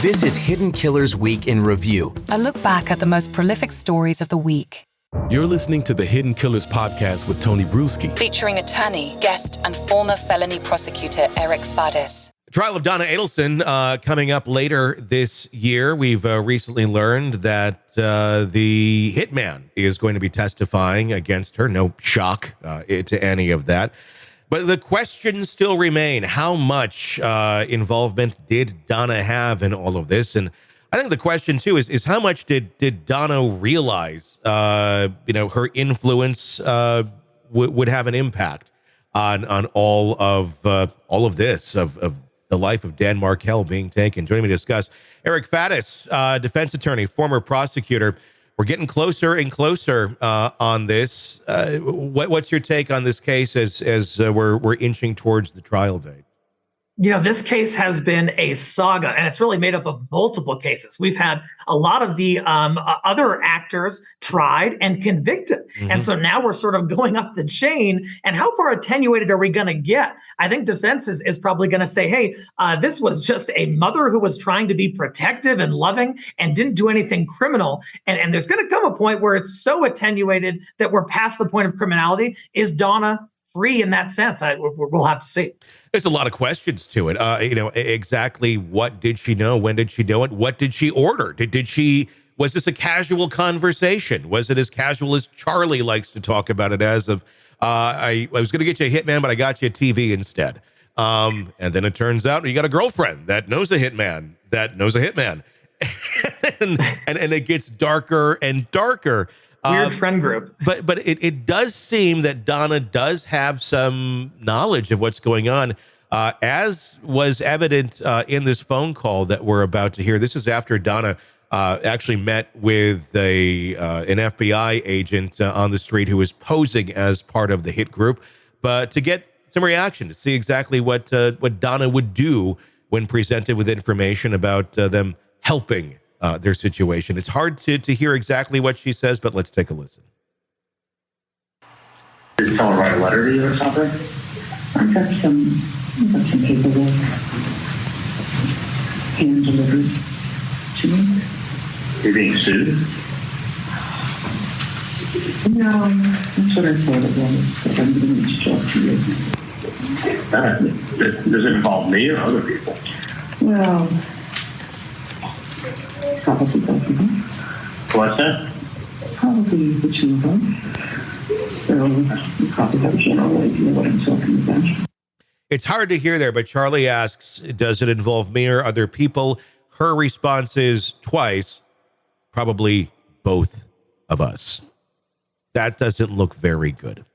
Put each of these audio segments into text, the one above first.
This is Hidden Killers Week in Review. A look back at the most prolific stories of the week. You're listening to the Hidden Killers podcast with Tony Brueski. Featuring attorney, guest, and former felony prosecutor Eric Faddis. Trial of Donna Adelson coming up later this year. We've recently learned that the hitman is going to be testifying against her. No shock to any of that. But the questions still remain. How much involvement did Donna have in all of this? And I think the question, too, is how much did Donna realize, her influence would have an impact on all of this, of the life of Dan Markel being taken. Joining me to discuss, Eric Faddis, defense attorney, former prosecutor. We're getting closer and closer on this. What's your take on this case as we're inching towards the trial date? You know, this case has been a saga, and it's really made up of multiple cases. We've had a lot of the other actors tried and convicted. Mm-hmm. And so now we're sort of going up the chain. And how far attenuated are we going to get? I think defense is probably going to say, hey, this was just a mother who was trying to be protective and loving and didn't do anything criminal. And there's going to come a point where it's so attenuated that we're past the point of criminality. Is Donna free in that sense? We'll have to see. There's a lot of questions to it. Exactly what did she know? When did she do it? What did she order? Was this a casual conversation? Was it as casual as Charlie likes to talk about it as of, I was going to get you a hitman, but I got you a TV instead. And then it turns out you got a girlfriend that knows a hitman, and it gets darker and darker. Weird friend group. But it does seem that Donna does have some knowledge of what's going on, as was evident in this phone call that we're about to hear. This is after Donna actually met with an FBI agent on the street who was posing as part of the hit group, but to get some reaction, to see exactly what Donna would do when presented with information about them helping their situation. It's hard to hear exactly what she says, but let's take a listen. Did someone write a letter to you or something? I got some paperwork hand delivered to me. You're being sued? No, that's what I thought it was, but I'm going to talk to you. Does it involve me or other people? Well, probably both of them. What's that? Probably the two of them. You probably have a general idea what I'm talking about. It's hard to hear there, but Charlie asks, does it involve me or other people? Her response is twice, probably both of us. That doesn't look very good.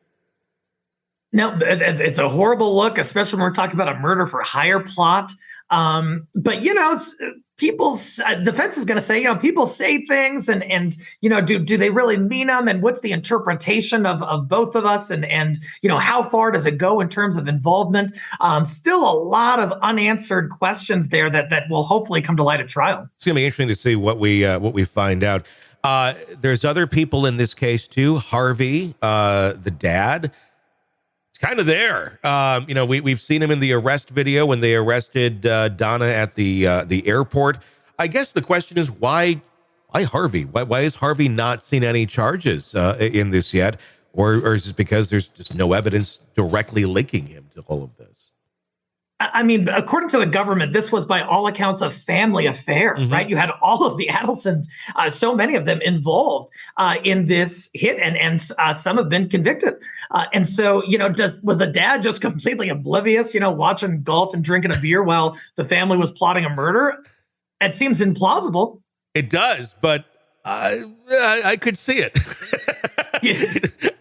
No, it's a horrible look, especially when we're talking about a murder for hire plot. But, defense is going to say, people say things and do they really mean them? And what's the interpretation of both of us? And how far does it go in terms of involvement? Still a lot of unanswered questions there that will hopefully come to light at trial. It's going to be interesting to see what we find out. There's other people in this case, too. Harvey, the dad. Kind of there. We've seen him in the arrest video when they arrested Donna at the airport. I guess the question is why Harvey? Why has Harvey not seen any charges in this yet? Or is it because there's just no evidence directly linking him to all of this? I mean, according to the government, this was by all accounts a family affair, mm-hmm. right? You had all of the Adelsons, so many of them involved in this hit, and some have been convicted. And so, was the dad just completely oblivious, watching golf and drinking a beer while the family was plotting a murder? It seems implausible. It does, but I could see it.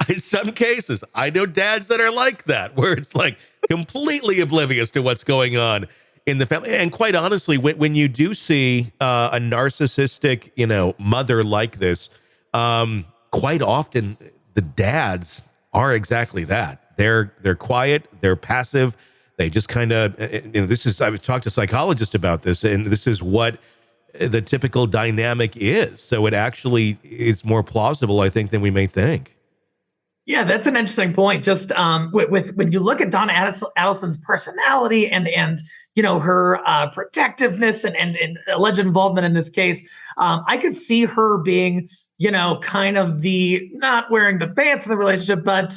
In some cases, I know dads that are like that, where it's like completely oblivious to what's going on in the family. And quite honestly, when you do see a narcissistic, mother like this, quite often the dads are exactly that. They're quiet, they're passive. They just kind of, I've talked to psychologists about this, and this is what the typical dynamic is. So it actually is more plausible, I think, than we may think. Yeah, that's an interesting point. Just with when you look at Donna Adelson's personality and her protectiveness and alleged involvement in this case, I could see her being kind of the not wearing the pants in the relationship, but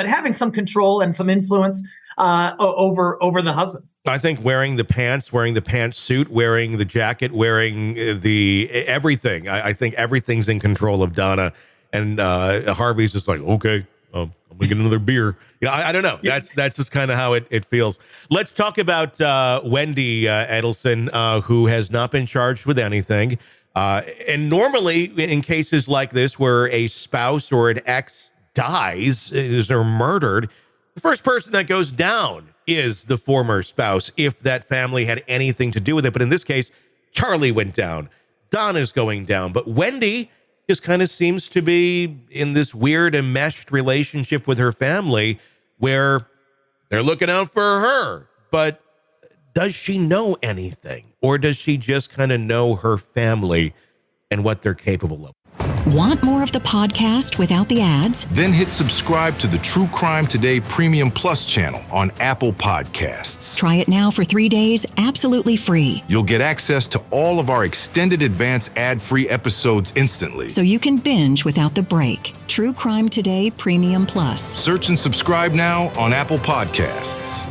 having some control and some influence over the husband. I think wearing the pantsuit, wearing the jacket, wearing the everything. I think everything's in control of Donna. And Harvey's just like, okay, I'm gonna get another beer. I don't know. That's just kind of how it feels. Let's talk about Wendy Adelson, who has not been charged with anything. And normally, in cases like this, where a spouse or an ex dies, or murdered, the first person that goes down is the former spouse, if that family had anything to do with it. But in this case, Charlie went down. Donna's going down. But Wendy just kind of seems to be in this weird enmeshed relationship with her family where they're looking out for her. But does she know anything? Or does she just kind of know her family and what they're capable of? Want more of the podcast without the ads? Then hit subscribe to the True Crime Today Premium Plus channel on Apple Podcasts. Try it now for 3 days, absolutely free. You'll get access to all of our extended advance ad-free episodes instantly. So you can binge without the break. True Crime Today Premium Plus. Search and subscribe now on Apple Podcasts.